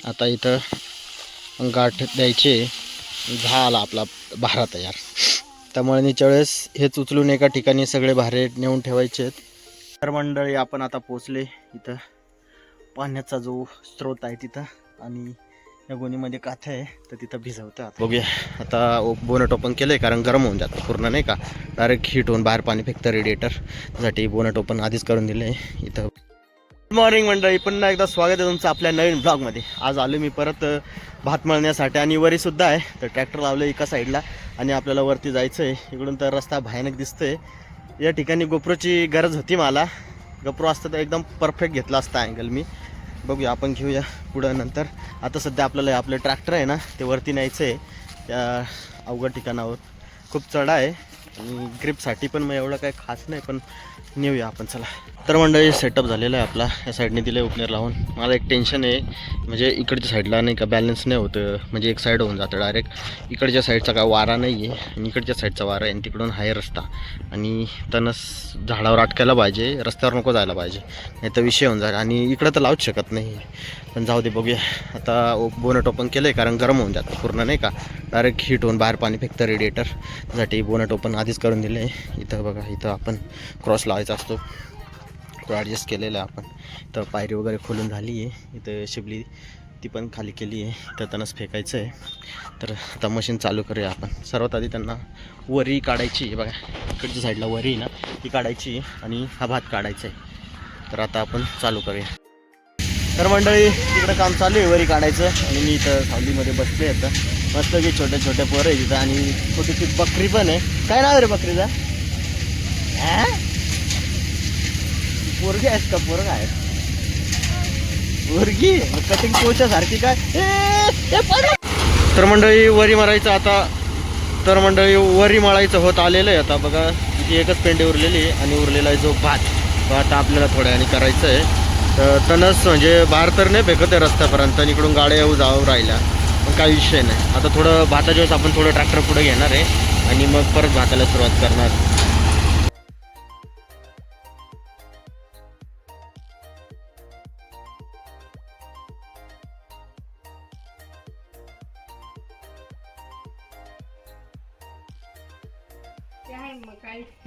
आता इथं गाठ द्यायचे, झाला आपला भारा तयार. त्यामुळे नीच्या वेळेस हेच उचलून एका ठिकाणी सगळे भारे नेऊन ठेवायचे आहेत. तर मंडळी आपण आता पोचले इथं. पाण्याचा जो स्रोत आहे तिथं, आणि या गोणीमध्ये काथ्या आहे तर तिथं भिजवतं. बघूया आता बोनट ओपन केलं आहे, कारण गरम होऊन जातं पूर्ण नाही का, डायरेक्ट हीट होऊन बाहेर पाणी फेकतं रेडिएटर. त्यासाठी बोनट ओपन आधीच करून दिलं आहे इथं. गुड मॉर्निंग मंडळी, पुन्हा एकदा स्वागत आहे तुमचं आपल्या नवीन ब्लॉगमध्ये. आज आलो मी परत भात मळण्यासाठी, आणि वरीसुद्धा आहे. तर ट्रॅक्टर लावलं एका साईडला आणि आपल्याला वरती जायचं आहे. इकडून तर रस्ता भयानक दिसतोय. या ठिकाणी गोप्रोची गरज होती मला. गोप्रो असतं तर एकदम परफेक्ट घेतला असता अँगल मी. बघूया आपण घेऊया पुढं नंतर. आता सध्या आपल्याला आपलं ट्रॅक्टर आहे ना ते वरती न्यायचं आहे त्या अवघड ठिकाणावर. खूप चढा आहे आणि ग्रिपसाठी पण मग एवढं काही खास नाही, पण नेऊया आपण. चला तर मंडळी सेटअप झालेला आहे आपला. या साईडने दिलं आहे ओपनर लावून. मला एक टेन्शन आहे, म्हणजे इकडच्या साईडला नाही का बॅलन्स नाही होतं, म्हणजे एक साईड होऊन जातं डायरेक्ट. इकडच्या साईडचा काय वारा नाही आहे आणि इकडच्या साईडचा वारा आहे, आणि तिकडून हाय रस्ता, आणि तणस झाडावर अटकायला पाहिजे, रस्त्यावर नको जायला पाहिजे, नाही तर विषय होऊन जाईल. आणि इकडं तर लावूच शकत नाही, पण जाऊ दे बघूया. आता बोनट ओपन केलं आहे, कारण गरम होऊन जातं पूर्ण नाही का, डायरेक्ट हीट होऊन बाहेर पाणी फेकतं रेडिएटर. त्यासाठी बोनट ओपन आधीच करून दिलं आहे. इथं बघा, इथं आपण क्रॉस लावायचा असतो तो ॲडजस्ट केलेला आहे आपण. तर पायरी वगैरे खोलून झाली आहे. इथं शिबली ती पण खाली केली आहे. तर तणस फेकायचं आहे. तर आता मशीन चालू करूया आपण. सर्वात आधी त्यांना वरी काढायची आहे. बघा इकडच्या साईडला वरी ना ती काढायची, आणि हा भात काढायचा आहे. तर आता आपण चालू करूया. तर मंडळी तिकडं काम चालू आहे वरी काढायचं, आणि मी इथं सावलीमध्ये बसले. आता मस्त की छोटे छोटे पोरं आहे तिथं, आणि छोटीशी बकरी पण आहे. काय नाव आहे रे बकरीचा? पोरगी आहेस का पोरगा आहे? पोरगी कटिंग कोच्या सारखी काय. तर मंडळी वरी मारायचं आता. तर मंडळी वरी मळायचं होत आलेलं आहे आता. बघा इथे एकच पेंडी उरलेली आहे, आणि उरलेला आहे जो भात तो आता आपल्याला थोड्या वेळाने करायचं आहे. तर तणस म्हणजे बाहेर तर नाही फेकत आहे रस्त्यापर्यंत, आणि इकडून गाड्या येऊ जाऊ राहिल्या, पण काही विषय नाही. आता थोडं भाताच्या वेळेस आपण थोडं ट्रॅक्टर पुढे घेणार आहे, आणि मग परत भाताला सुरुवात करणार.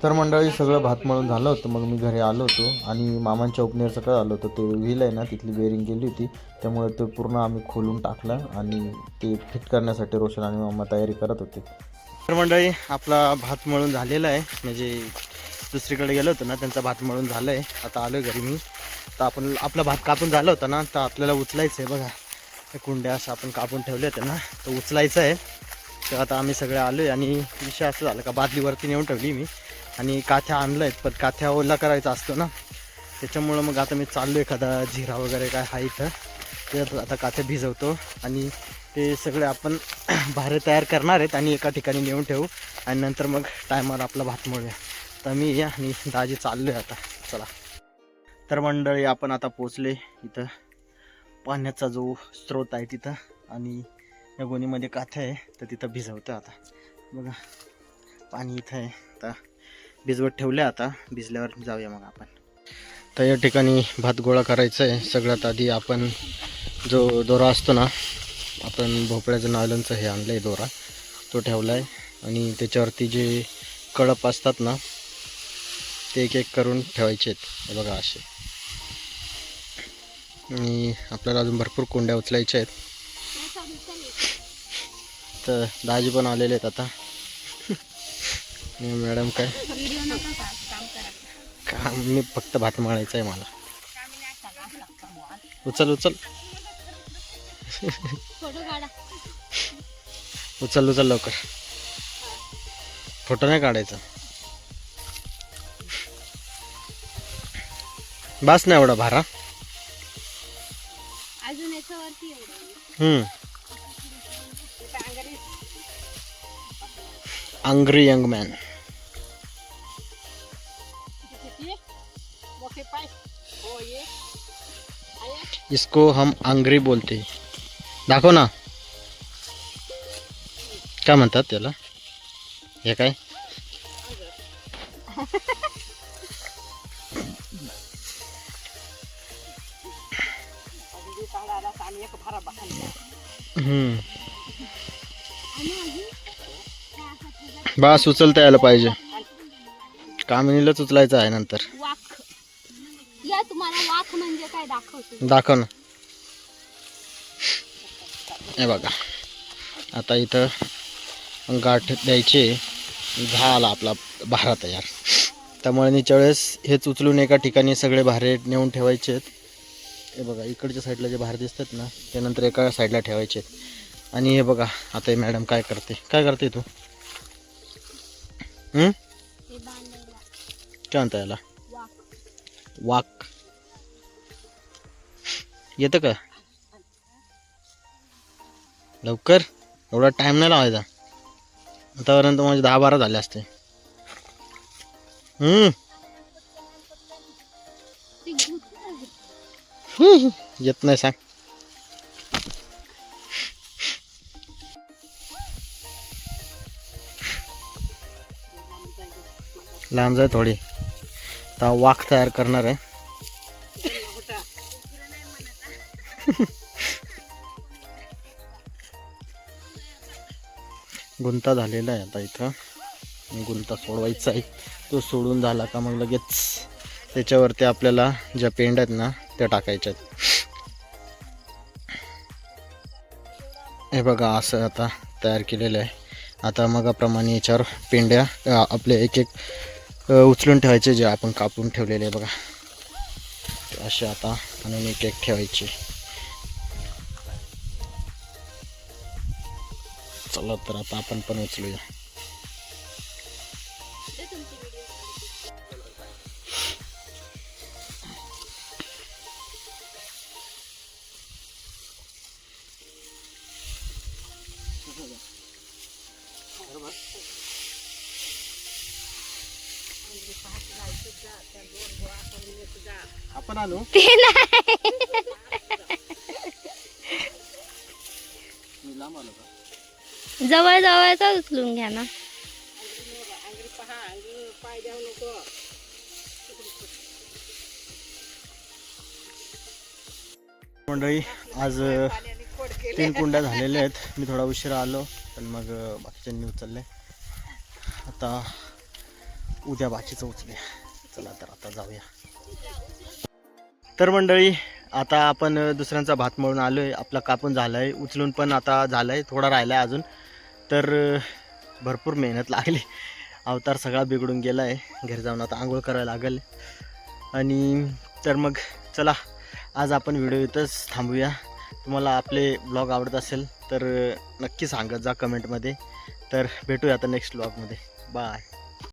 तर मंडळी सगळं भात मळून झालं होतं. मग मी घरी आलो होतो, आणि मामांच्या ओपनरचं काय आलं होतं, ते व्हील आहे ना तिथली बेरिंग गेली होती, त्यामुळे ते पूर्ण आम्ही खोलून टाकलं, आणि ते फिट करण्यासाठी रोशन आणि मामा तयारी करत होते. तर मंडळी आपला भात मळून झालेला आहे, म्हणजे दुसरीकडे गेलो होतो ना त्यांचा भात मळून झालं आहे. आता आलो घरी मी. तर आपण आपला भात कापून झाला होता ना, तर आपल्याला उचलायचं आहे. बघा हे कुंड्या असं आपण कापून ठेवले होते ना, तर उचलायचं आहे. तर आता आम्ही सगळे आलो आहे, आणि विषय असं झालं का बादलीवरती नेऊन ठेवली मी, आणि काथ्या आणलं आहेत, पण काथ्या ओला करायचा असतो ना, त्याच्यामुळं मग आता मी चाललो एखादा जिरा वगैरे काय आहे इथं, ते आता काथ्या भिजवतो, आणि ते सगळे आपण भारे तयार करणार आहेत, आणि एका ठिकाणी नेऊन ठेवू, आणि नंतर मग टायमावर आपला भात मळूया. तर मी या आणि दाजी चाललो आहे आता. चला तर मंडळी आपण आता पोचले इथं. पाण्याचा जो स्रोत आहे तिथं, आणि या गोणीमध्ये काथ्या आहे, तर तिथं भिजवतं आता. बघा पाणी इथं आहे, आता भिजवत ठेवलं आहे. आता भिजल्यावर जाऊया मग आपण. तर या ठिकाणी भात गोळा करायचा आहे. सगळ्यात आधी आपण जो दोरा असतो ना, आपण भोपळ्याचं नायलॉनचं हे आणलं आहे दोरा, तो ठेवला आहे, आणि त्याच्यावरती जे कळप असतात ना ते एक एक करून ठेवायचे आहेत. बघा असे. आणि आपल्याला अजून भरपूर कोंड्या उचलायच्या आहेत. तर दाजी पण आलेले आहेत आता. मॅडम काय काम, मी फक्त भात मळायचं आहे मला. उचल उचल उचल उचल लवकर. फोटो नाही काढायचा. बस नाही एवढा भारा. अंग्री यंग मैन, इसको हम अंग्री बोलते. दाखव ना काय म्हणतात त्याला. हे काय बस उचलता यायला पाहिजे. कामिनीलाच उचलायचं आहे नंतर. वाख या तुम्हाला वाख म्हणजे काय दाखवतो. दाखव ना. हे बघा आता इथं गाठ द्यायचे. झाला आपला भारा तयार. त्यामुळे नीच्या वेळेस हेच उचलून एका ठिकाणी सगळे भारे नेऊन ठेवायचे आहेत. हे बघा इकडच्या साईडला जे भार दिसतात ना ते नंतर एका साईडला ठेवायचे आहेत. आणि हे बघा आता मॅडम काय करते तू? काय म्हणता याला? वाक येतं का? लवकर एवढा टाइम नाही लावायचा. आतापर्यंत माझे 10-12 झाले असते. येत नाही सांग. लांब जाय थोडी. आता वाक तयार करणार आहे. गुंता झालेला आहे. आता इथं गुंता सोडवायचा आहे. तो सोडून झाला का मग लगेच त्याच्यावरती आपल्याला ज्या पेंड्या आहेत ना त्या टाकायच्या आहेत. हे बघा असं आता तयार केलेलं आहे. आता मगाप्रमाणे याच्यावर पेंड्या आपले एक एक उचलून ठेवायचे जे आपण कापून ठेवलेले आहे बघा असे. आता आणून एक एक ठेवायचे. चला तर आता आपण पण उचलूया. आपण आलो जवळ जवळचा उचलून घ्या ना. मंडळी आज 3 कुंड्या झालेल्या आहेत. मी थोडा उशिरा आलो पण मग बाकीच्यांनी उचलले. आता उद्या बाकीचं उचलूया. चला तर आता जाऊया. तर मंडळी आता आपण दुसऱ्यांचा भात मळून आलो आहे. आपला कापून झाला आहे. उचलून पण आता झाला आहे. थोडा राहिला आहे अजून. तर भरपूर मेहनत लागली. अवतार सगळा बिघडून गेला आहे. घरी जाऊन आता आंघोळ करायला लागेल. आणि तर मग चला आज आपण व्हिडिओ इथंच थांबूया. तुम्हाला आपले ब्लॉग आवडत असेल तर नक्की सांगत जा कमेंटमध्ये. तर भेटूया आता नेक्स्ट ब्लॉगमध्ये. बाय.